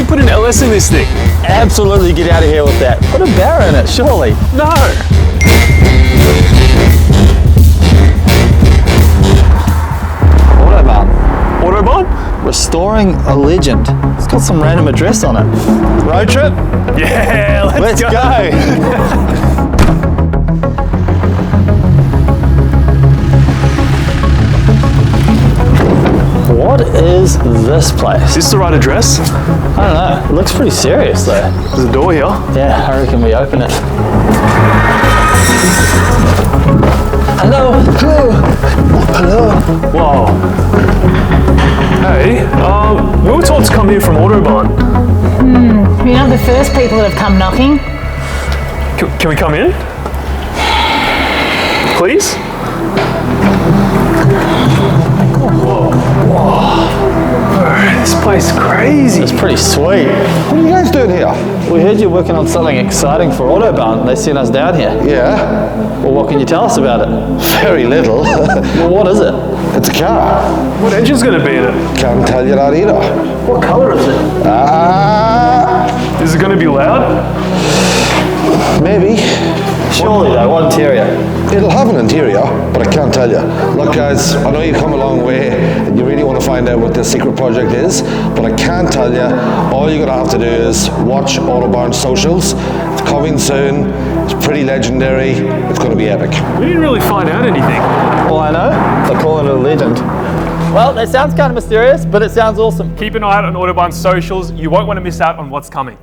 put an LS in this thing? Absolutely get out of here with that. Put a barra in it, surely. No. Autobahn. Autobahn? Restoring a legend. It's got some random address on it. Road trip? Yeah, let's go. What is this place? Is this the right address? I don't know. It looks pretty serious though. There's a door here. Yeah, I reckon we open it. Hello. Hello. Hello. Whoa. Hey, we were told to come here from Autobahn. You're not the first people that have come knocking. Can we come in? Please? This place is crazy. It's pretty sweet. What are you guys doing here? We heard you're working on something exciting for Autobahn. They sent us down here. Yeah, Well, what can you tell us about it? very little. Well, what is it? It's a car. What engine's going to be in it? Can't tell you that either. What colour is it? Is it going to be loud? Maybe. Surely though, what interior? It'll have an interior, but I can't tell you. Look guys, I know you've come a long way and you really want to find out what this secret project is, but I can't tell you. All you're going to have to do is watch Autobahn socials. It's coming soon. It's pretty legendary. It's going to be epic. We didn't really find out anything. All I know, they're calling it a legend. Well, that sounds kind of mysterious, but it sounds awesome. Keep an eye out on Autobahn's socials. You won't want to miss out on what's coming.